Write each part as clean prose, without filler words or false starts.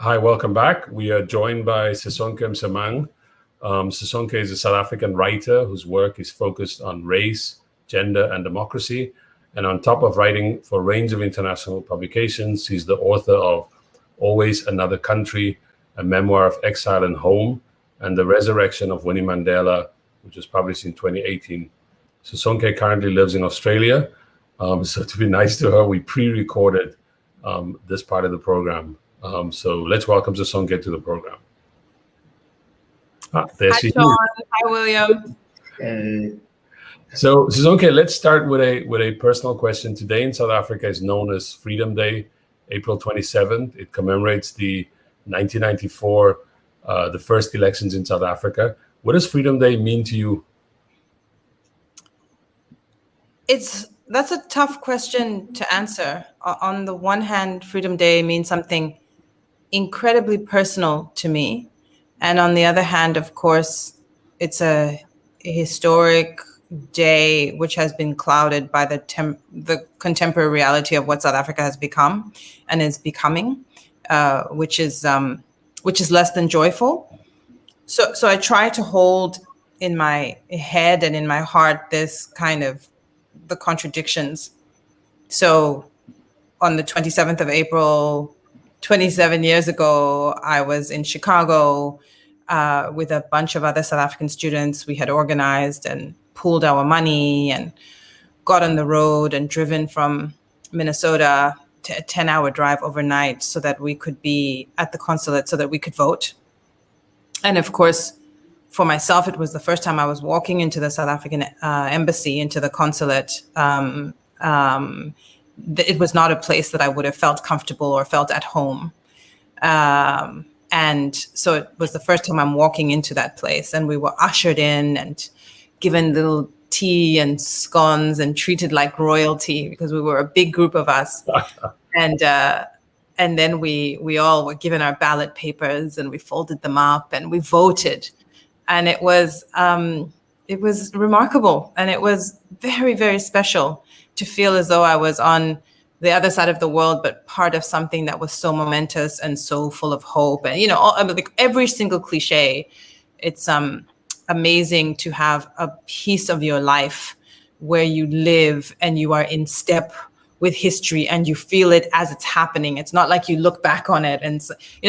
Hi, welcome back. We are joined by Sisonke Msimang. Sisonke is a South African writer whose work is focused on race, gender, and democracy. And on top of writing for a range of international publications, he's the author of Always Another Country, a memoir of exile and home, and The Resurrection of Winnie Mandela, which was published in 2018. Sisonke currently lives in Australia. So to be nice to her, we pre-recorded this part of the program. So let's welcome Sisonke to the program. Hi, Sean. Hi, William. So Sisonke, let's start with a personal question. Today in South Africa is known as Freedom Day, April 27th. It commemorates the 1994, the first elections in South Africa. What does Freedom Day mean to you? That's a tough question to answer. On the one hand, Freedom Day means something incredibly personal to me. And on the other hand, of course, it's a historic day which has been clouded by the contemporary reality of what South Africa has become and is becoming, which is less than joyful. So I try to hold in my head and in my heart this kind of the contradictions. So on the 27th of April, 27 years ago, I was in Chicago with a bunch of other South African students. We had organized and pooled our money and got on the road and driven from Minnesota to a 10-hour drive overnight so that we could be at the consulate so that we could vote. And of course, for myself, it was the first time I was walking into the South African embassy, into the consulate. It was not a place that I would have felt comfortable or felt at home. And so it was the first time I'm walking into that place, and we were ushered in and given little tea and scones and treated like royalty because we were a big group of us. And then we all were given our ballot papers and we folded them up and we voted. And it was remarkable, and it was very, very special to feel as though I was on the other side of the world, but part of something that was so momentous and so full of hope. And like every single cliche, it's amazing to have a piece of your life where you live and you are in step with history and you feel it as it's happening. It's not like you look back on it and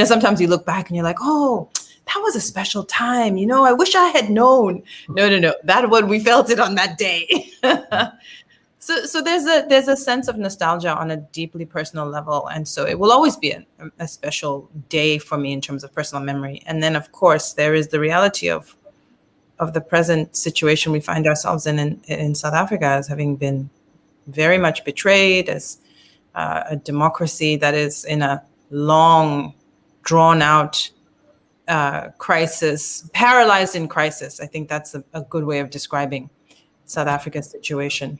sometimes you look back and you're like, oh, that was a special time. I wish I had known. No. That one, we felt it on that day. So there's a sense of nostalgia on a deeply personal level. And so it will always be a special day for me in terms of personal memory. And then, of course, there is the reality of the present situation we find ourselves in South Africa as having been very much betrayed, as a democracy that is in a long, drawn-out crisis, paralyzed in crisis. I think that's a good way of describing South Africa's situation.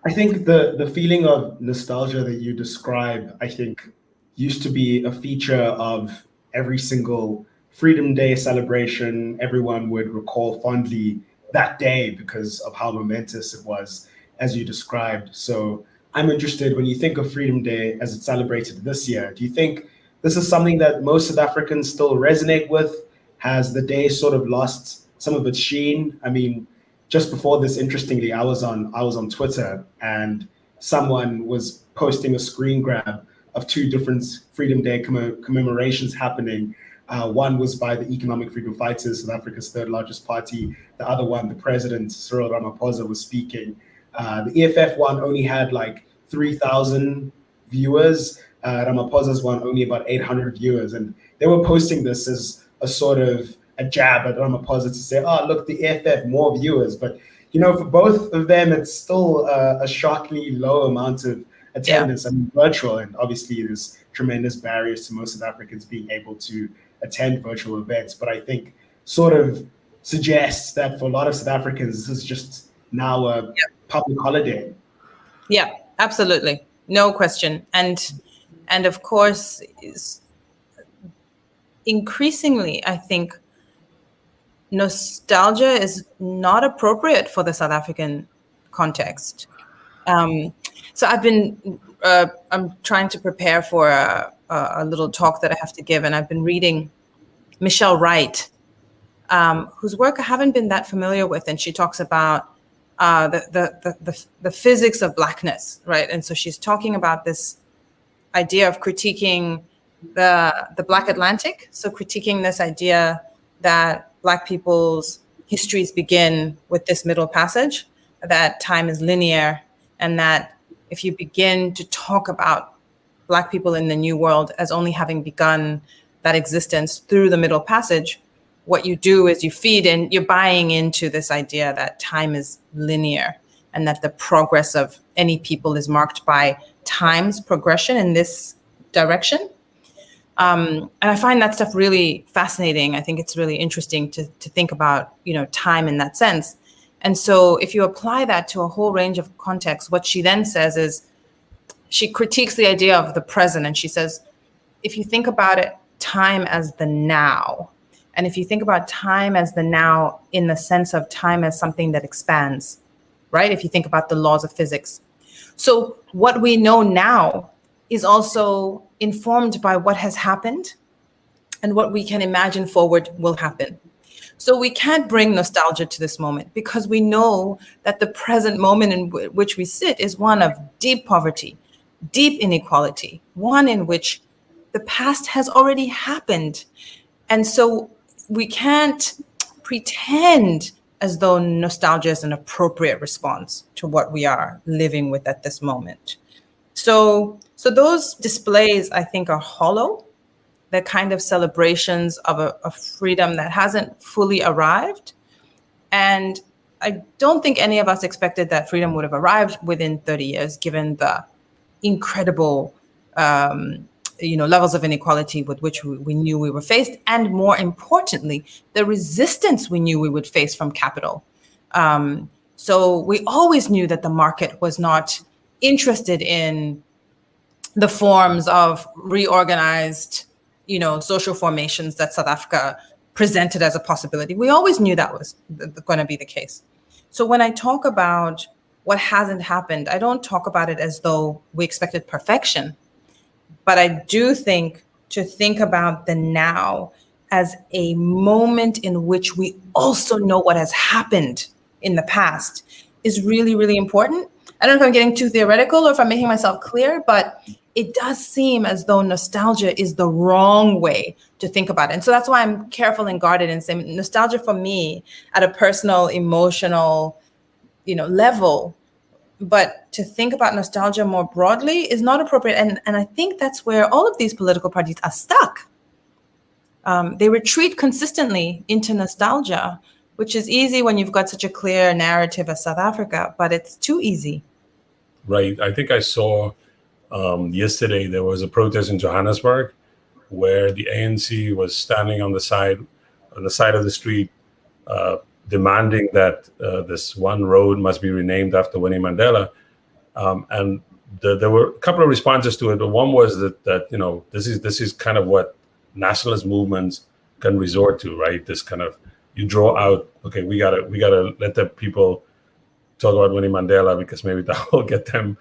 I think the feeling of nostalgia that you describe, I think, used to be a feature of every single Freedom Day celebration. Everyone would recall fondly that day because of how momentous it was, as you described. So I'm interested, when you think of Freedom Day as it's celebrated this year, do you think this is something that most South Africans still resonate with? Has the day sort of lost some of its sheen? I mean, just before this, interestingly, I was on Twitter and someone was posting a screen grab of two different Freedom Day commemorations happening. One was by the Economic Freedom Fighters, South Africa's third largest party. The other one, the president, Cyril Ramaphosa, was speaking. The EFF one only had like 3,000 viewers. Ramaphosa's one only about 800 viewers. And they were posting this as a sort of a jab at Ramaphosa to say, oh, look, the EFF, more viewers. But, for both of them, it's still a shockingly low amount of attendance. I mean, virtual, and obviously there's tremendous barriers to most South Africans being able to attend virtual events. But I think sort of suggests that for a lot of South Africans, this is just now a public holiday. Yeah, absolutely. No question. And of course, increasingly, I think nostalgia is not appropriate for the South African context. So I'm trying to prepare for a little talk that I have to give, and I've been reading Michelle Wright, whose work I haven't been that familiar with, and she talks about the physics of Blackness, right? And so she's talking about this idea of critiquing the Black Atlantic, so critiquing this idea that Black people's histories begin with this Middle Passage, that time is linear, and that if you begin to talk about Black people in the New World as only having begun that existence through the Middle Passage, what you do is you feed in, you're buying into this idea that time is linear and that the progress of any people is marked by time's progression in this direction. And I find that stuff really fascinating. I think it's really interesting to think about, time in that sense. And so if you apply that to a whole range of contexts, what she then says is she critiques the idea of the present. And she says, if you think about it, time as the now, and if you think about time as the now in the sense of time as something that expands, right? If you think about the laws of physics. So what we know now is also informed by what has happened and what we can imagine forward will happen. So we can't bring nostalgia to this moment because we know that the present moment in which we sit is one of deep poverty, deep inequality, one in which the past has already happened. And so we can't pretend as though nostalgia is an appropriate response to what we are living with at this moment. So those displays, I think, are hollow. They're kind of celebrations of a freedom that hasn't fully arrived. And I don't think any of us expected that freedom would have arrived within 30 years, given the incredible levels of inequality with which we knew we were faced, and more importantly, the resistance we knew we would face from capital. So we always knew that the market was not interested in the forms of reorganized, social formations that South Africa presented as a possibility. We always knew that was going to be the case. So when I talk about what hasn't happened, I don't talk about it as though we expected perfection. But I do think to think about the now as a moment in which we also know what has happened in the past is really, really important. I don't know if I'm getting too theoretical or if I'm making myself clear, but it does seem as though nostalgia is the wrong way to think about it. And so that's why I'm careful and guarded in saying nostalgia for me at a personal, emotional, level. But to think about nostalgia more broadly is not appropriate. And I think that's where all of these political parties are stuck. They retreat consistently into nostalgia, which is easy when you've got such a clear narrative as South Africa, but it's too easy. Right. I think I saw yesterday there was a protest in Johannesburg where the ANC was standing on the side of the street, demanding that this one road must be renamed after Winnie Mandela. And there were a couple of responses to it, but one was that this is kind of what nationalist movements can resort to, right? This kind of, you draw out, okay, we gotta let the people talk about Winnie Mandela because maybe that will get them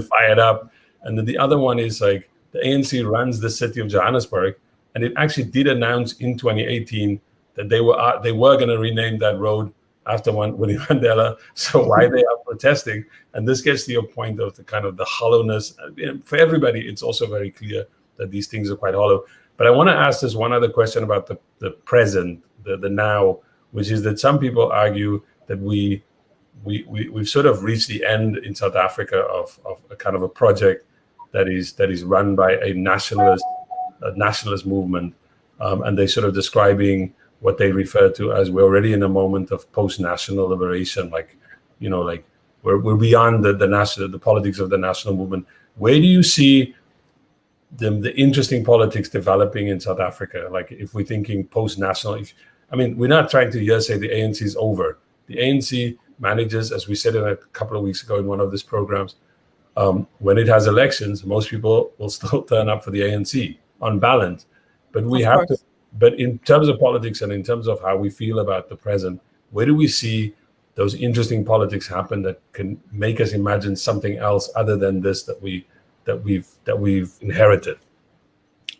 fired up. And then the other one is like the ANC runs the city of Johannesburg, and it actually did announce in 2018 that they were going to rename that road after Winnie Mandela. So why they are protesting? And this gets to your point of the kind of the hollowness. For everybody, it's also very clear that these things are quite hollow. But I want to ask this one other question about the present, the now, which is that some people argue that we've sort of reached the end in South Africa of a kind of a project that is run by a nationalist movement, and they're sort of describing what they refer to as we're already in a moment of post-national liberation, like we're beyond the politics of the national movement. Where do you see the interesting politics developing in South Africa? Like if we're thinking post-national, we're not trying to just say the ANC is over. The ANC manages, as we said a couple of weeks ago in one of these programs, when it has elections, most people will still turn up for the ANC on balance. But we have to. But in terms of politics and in terms of how we feel about the present, where do we see those interesting politics happen that can make us imagine something else other than this that we've inherited?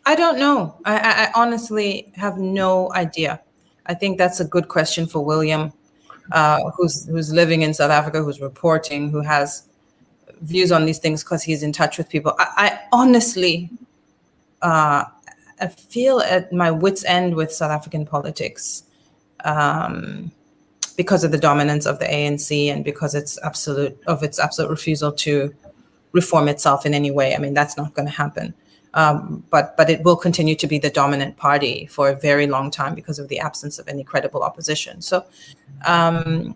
I don't know. I honestly have no idea. I think that's a good question for William, who's living in South Africa, who's reporting, who has views on these things because he's in touch with people. I honestly, I feel at my wit's end with South African politics, because of the dominance of the ANC and because its absolute refusal to reform itself in any way. I mean, that's not going to happen. But it will continue to be the dominant party for a very long time because of the absence of any credible opposition. So I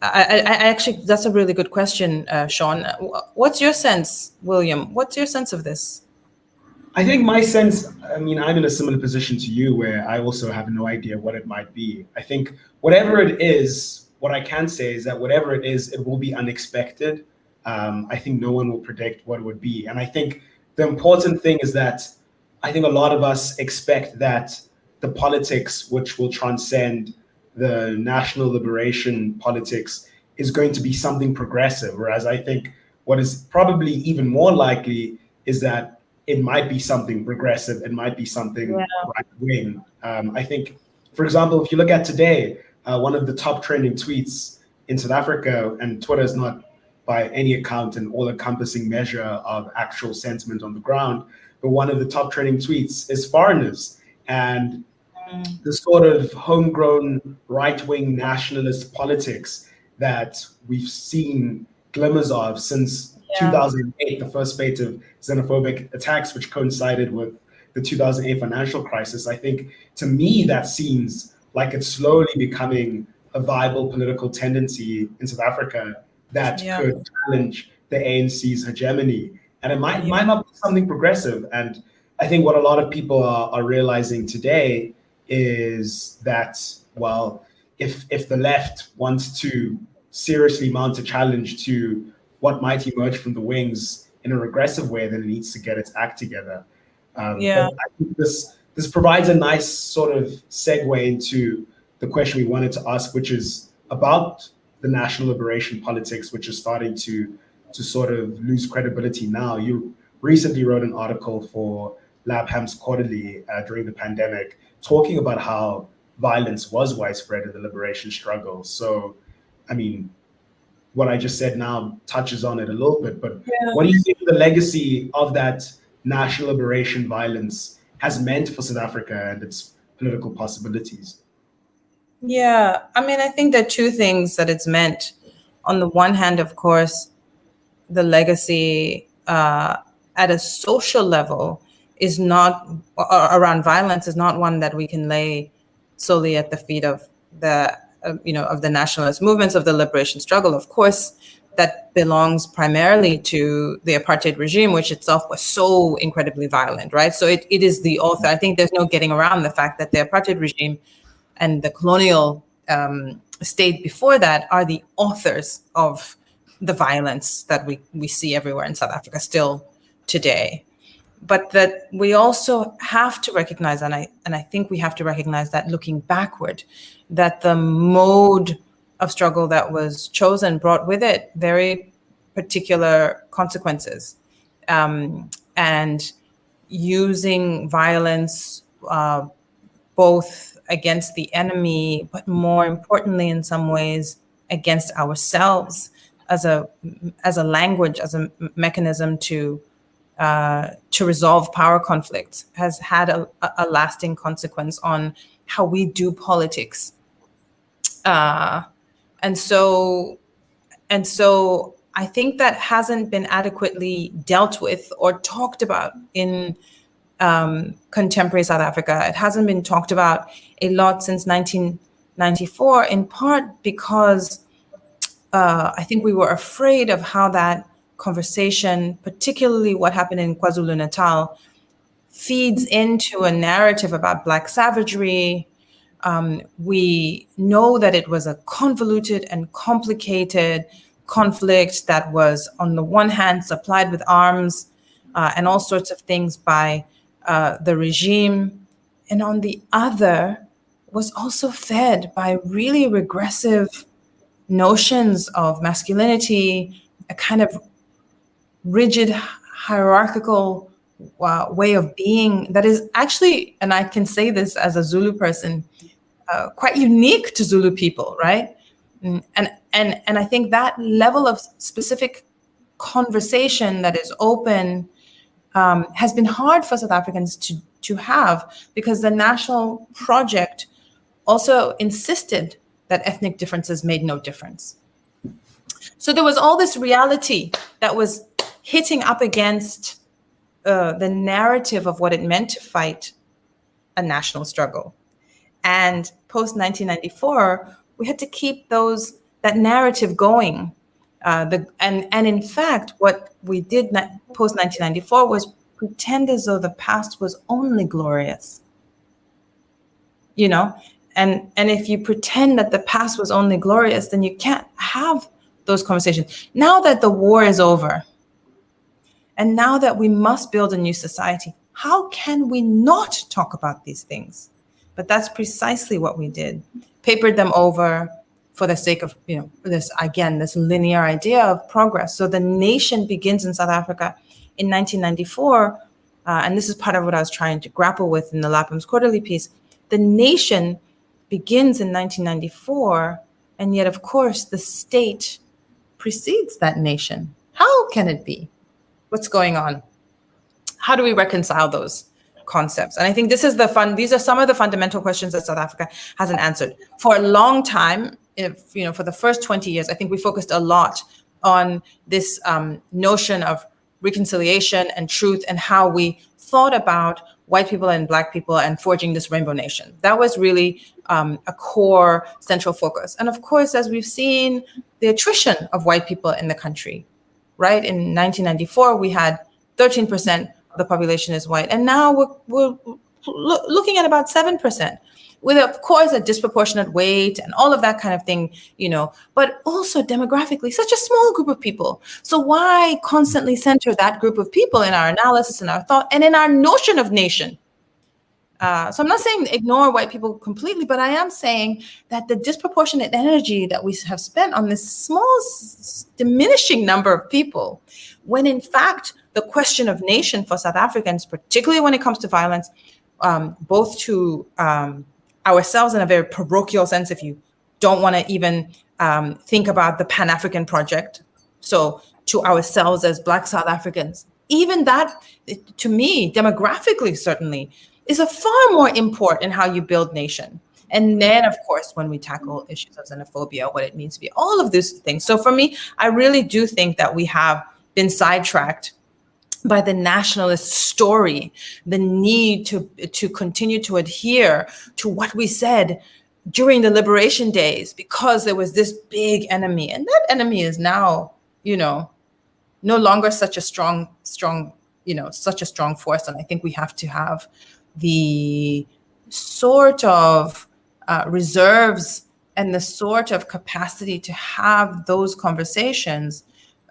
actually, that's a really good question, Sean. What's your sense, William? What's your sense of this? I think my sense, I mean, I'm in a similar position to you where I also have no idea what it might be. I think whatever it is, what I can say is that whatever it is, it will be unexpected. I think no one will predict what it would be. And I think the important thing is that I think a lot of us expect that the politics, which will transcend the national liberation politics, is going to be something progressive. Whereas I think what is probably even more likely is that it might be something progressive. It might be something right wing. I think, for example, if you look at today, one of the top trending tweets in South Africa, and Twitter is not by any account an all-encompassing measure of actual sentiment on the ground, but one of the top trending tweets is foreigners. And the sort of homegrown right-wing nationalist politics that we've seen glimmers of since 2008, the first spate of xenophobic attacks, which coincided with the 2008 financial crisis. I think, to me, that seems like it's slowly becoming a viable political tendency in South Africa that could challenge the ANC's hegemony. And it might not be something progressive. And I think what a lot of people are realizing today is that, well, if the left wants to seriously mount a challenge to what might emerge from the wings in a regressive way, then it needs to get its act together. But I think this provides a nice sort of segue into the question we wanted to ask, which is about the national liberation politics, which is starting to sort of lose credibility now. You recently wrote an article for Labham's Quarterly during the pandemic, talking about how violence was widespread in the liberation struggle. So, I mean, what I just said now touches on it a little bit, but what do you think the legacy of that national liberation violence has meant for South Africa and its political possibilities? Yeah, I mean, I think there are two things that it's meant. On the one hand, of course, the legacy at a social level is not, around violence, is not one that we can lay solely at the feet of the of the nationalist movements, of the liberation struggle. Of course, that belongs primarily to the apartheid regime, which itself was so incredibly violent, right? So it is the author. I think there's no getting around the fact that the apartheid regime and the colonial state before that are the authors of the violence that we see everywhere in South Africa still today. But that we also have to recognize, and I think we have to recognize that looking backward, that the mode of struggle that was chosen brought with it very particular consequences. And using violence both against the enemy, but more importantly, in some ways, against ourselves as a language, as a mechanism to resolve power conflicts, has had a lasting consequence on how we do politics. And so I think that hasn't been adequately dealt with or talked about in contemporary South Africa. It hasn't been talked about a lot since 1994, in part because I think we were afraid of how that conversation, particularly what happened in KwaZulu-Natal, feeds into a narrative about Black savagery. We know that it was a convoluted and complicated conflict that was, on the one hand, supplied with arms and all sorts of things by the regime, and on the other, was also fed by really regressive notions of masculinity, a kind of rigid hierarchical way of being that is actually, and I can say this as a Zulu person, quite unique to Zulu people, right? And I think that level of specific conversation that is open has been hard for South Africans to have, because the national project also insisted that ethnic differences made no difference. So there was all this reality that was hitting up against the narrative of what it meant to fight a national struggle. And post 1994, we had to keep that narrative going. And in fact, what we did post 1994 was pretend as though the past was only glorious. You know, and if you pretend that the past was only glorious, then you can't have those conversations. Now that the war is over, and now that we must build a new society, how can we not talk about these things? But that's precisely what we did. Papered them over for the sake of, this linear idea of progress. So the nation begins in South Africa in 1994, and this is part of what I was trying to grapple with in the LAPAM's quarterly piece. The nation begins in 1994, and yet, of course, the state precedes that nation. How can it be? What's going on? How do we reconcile those concepts? And I think these are some of the fundamental questions that South Africa hasn't answered. For a long time, for the first 20 years, I think we focused a lot on this notion of reconciliation and truth, and how we thought about white people and Black people and forging this rainbow nation. That was really a core central focus. And of course, as we've seen, the attrition of white people in the country, right? In 1994, we had 13% of the population is white. And now we're looking at about 7%, with, of course, a disproportionate weight and all of that kind of thing, but also demographically, such a small group of people. So why constantly center that group of people in our analysis, in our thought, and in our notion of nation? So I'm not saying ignore white people completely, but I am saying that the disproportionate energy that we have spent on this small, diminishing number of people, when in fact, the question of nation for South Africans, particularly when it comes to violence, both to ourselves in a very parochial sense, if you don't want to even think about the Pan-African project, so to ourselves as Black South Africans, even that, to me, demographically certainly, is a far more import in how you build nation. And then, of course, when we tackle issues of xenophobia, what it means to be, all of these things. So for me, I really do think that we have been sidetracked by the nationalist story, the need to continue to adhere to what we said during the liberation days, because there was this big enemy. And that enemy is now, no longer such a strong, such a strong force. And I think we have to have the sort of reserves and the sort of capacity to have those conversations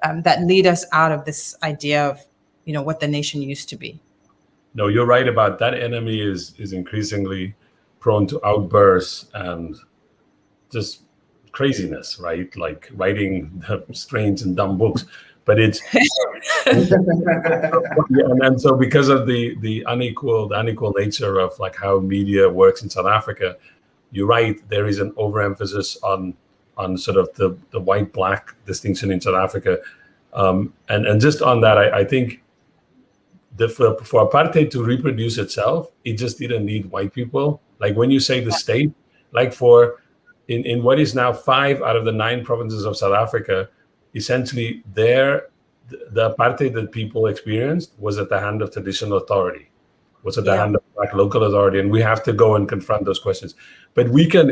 that lead us out of this idea of, what the nation used to be. No, you're right about that. Enemy is increasingly prone to outbursts and just craziness, right? Like writing strange and dumb books. But it's and so because of the unequal nature of like how media works in South Africa, you're right, there is an overemphasis on sort of the white-black distinction in South Africa. And just on that, I think for apartheid to reproduce itself, it just didn't need white people. Like when you say the state, like in what is now 5 out of the 9 provinces of South Africa, essentially the apartheid that people experienced was at the hand of traditional authority, was at the hand of Black local authority, and we have to go and confront those questions. But we can.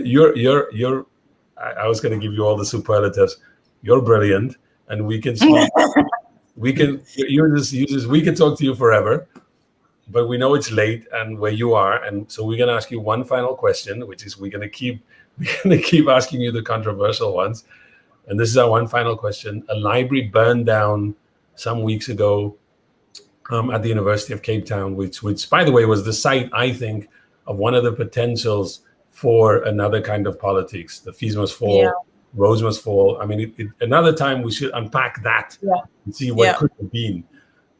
I was going to give you all the superlatives. You're brilliant, and we can speak. We can. We can talk to you forever, but we know it's late and where you are, and so we're going to ask you one final question, which is we're going to keep asking you the controversial ones. And this is our one final question. A library burned down some weeks ago at the University of Cape Town, which, by the way, was the site, I think, of one of the potentials for another kind of politics. The fees must fall Rose must fall. I mean, another time we should unpack that and see what could have been.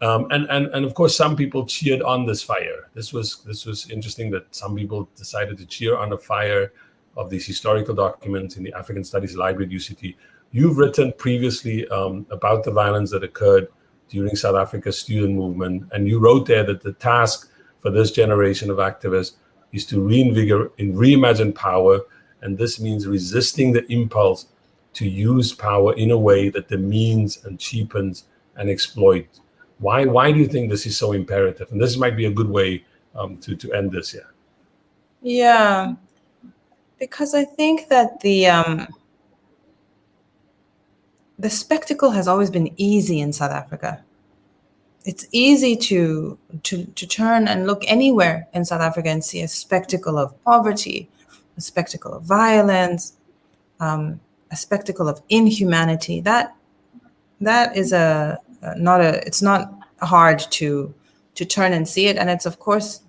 And of course, some people cheered on this fire. This was interesting that some people decided to cheer on the fire of these historical documents in the African Studies Library at UCT. You've written previously about the violence that occurred during South Africa's student movement, and you wrote there that the task for this generation of activists is to reimagine power, and this means resisting the impulse to use power in a way that demeans and cheapens and exploits. Why do you think this is so imperative? And this might be a good way to end this here. Yeah, because I think that the spectacle has always been easy in South Africa. It's easy to turn and look anywhere in South Africa and see a spectacle of poverty, a spectacle of violence, a spectacle of inhumanity. That is it's not hard to turn and see it, and it's of course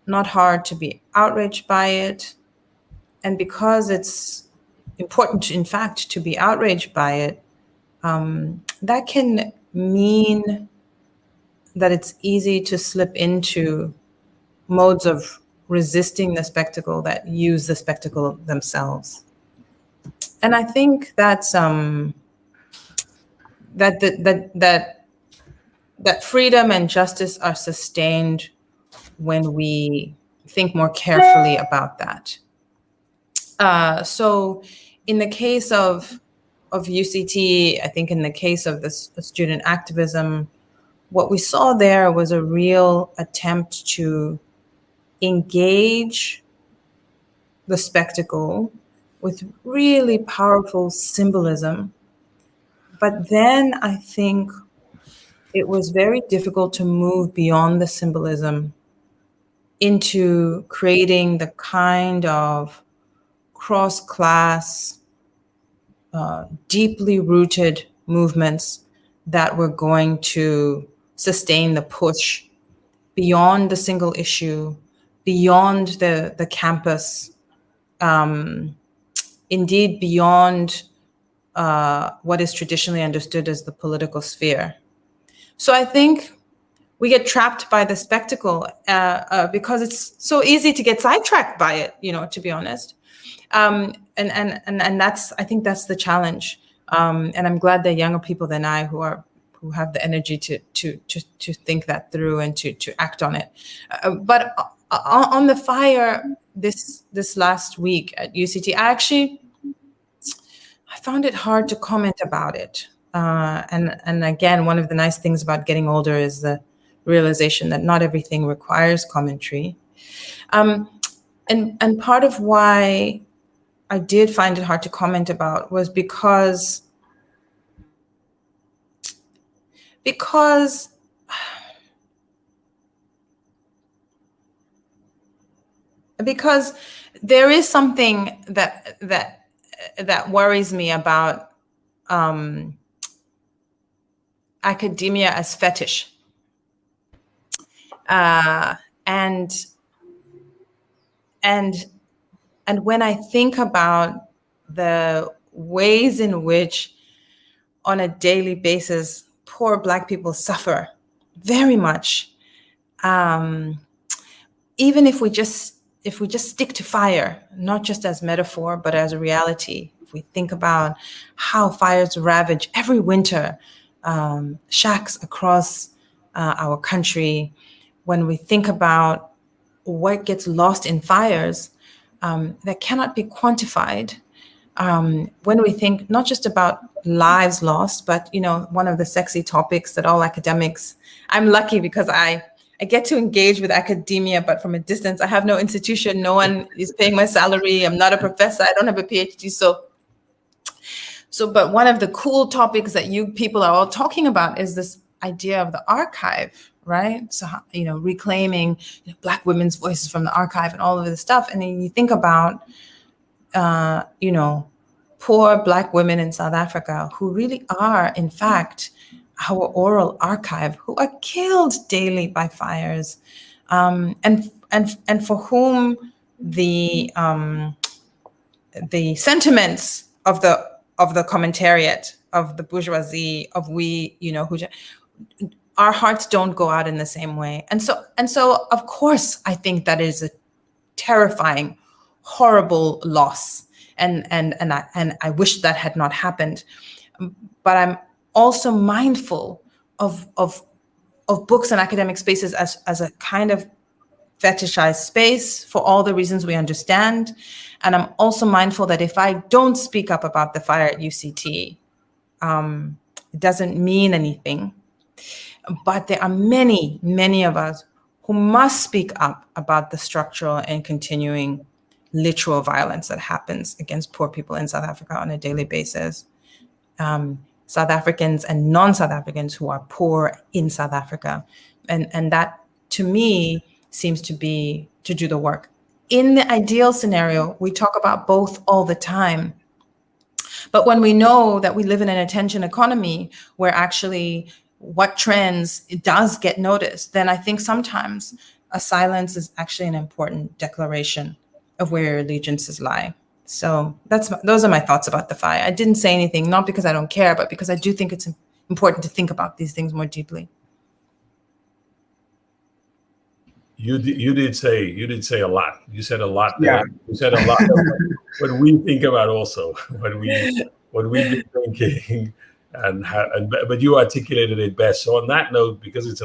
not hard to be outraged by it. And because it's important, in fact, to be outraged by it, that can mean that it's easy to slip into modes of resisting the spectacle that use the spectacle themselves. And I think that's that freedom and justice are sustained when we think more carefully about that. So in the case of UCT, I think in the case of the student activism, what we saw there was a real attempt to engage the spectacle with really powerful symbolism. But then I think it was very difficult to move beyond the symbolism into creating the kind of cross-class, deeply rooted movements that were going to sustain the push beyond the single issue, beyond the campus, indeed beyond what is traditionally understood as the political sphere. So I think we get trapped by the spectacle because it's so easy to get sidetracked by it, to be honest. And I think that's the challenge. And I'm glad there are younger people than I who have the energy to think that through and to act on it. But on the fire this last week at UCT, I found it hard to comment about it. And again, one of the nice things about getting older is the realization that not everything requires commentary. And part of why I did find it hard to comment about was because there is something that worries me about academia as fetish. And when I think about the ways in which on a daily basis poor Black people suffer very much, even if we just stick to fire, not just as metaphor, but as a reality, if we think about how fires ravage every winter shacks across our country, when we think about what gets lost in fires that cannot be quantified, when we think not just about lives lost, but one of the sexy topics that all academics, I'm lucky because I get to engage with academia, but from a distance. I have no institution, no one is paying my salary, I'm not a professor, I don't have a PhD, but one of the cool topics that you people are all talking about is this idea of the archive, right? So, reclaiming Black women's voices from the archive and all of this stuff. And then you think about, poor Black women in South Africa who really are, in fact, our oral archive, who are killed daily by fires, and for whom the sentiments of the commentariat, of the bourgeoisie, of we, our hearts don't go out in the same way. And so of course I think that is a terrifying, horrible loss. And I wish that had not happened. But I'm also mindful of books and academic spaces as a kind of fetishized space for all the reasons we understand. And I'm also mindful that if I don't speak up about the fire at UCT, it doesn't mean anything. But there are many, many of us who must speak up about the structural and continuing literal violence that happens against poor people in South Africa on a daily basis. South Africans and non-South Africans who are poor in South Africa. And that, to me, seems to do the work. In the ideal scenario, we talk about both all the time. But when we know that we live in an attention economy where actually what trends, it does get noticed, then I think sometimes a silence is actually an important declaration of where your allegiances lie. So those are my thoughts about the FI. I didn't say anything, not because I don't care, but because I do think it's important to think about these things more deeply. You did say a lot. You said a lot. Yeah. You said a lot. What we think about also, what we've been thinking, but you articulated it best. So on that note, because it's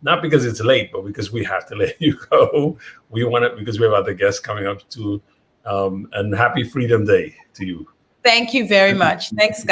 not because it's late, but because we have to let you go, we want it because we have other guests coming up too. And happy Freedom Day to you. Thank you very much. Thanks, guys.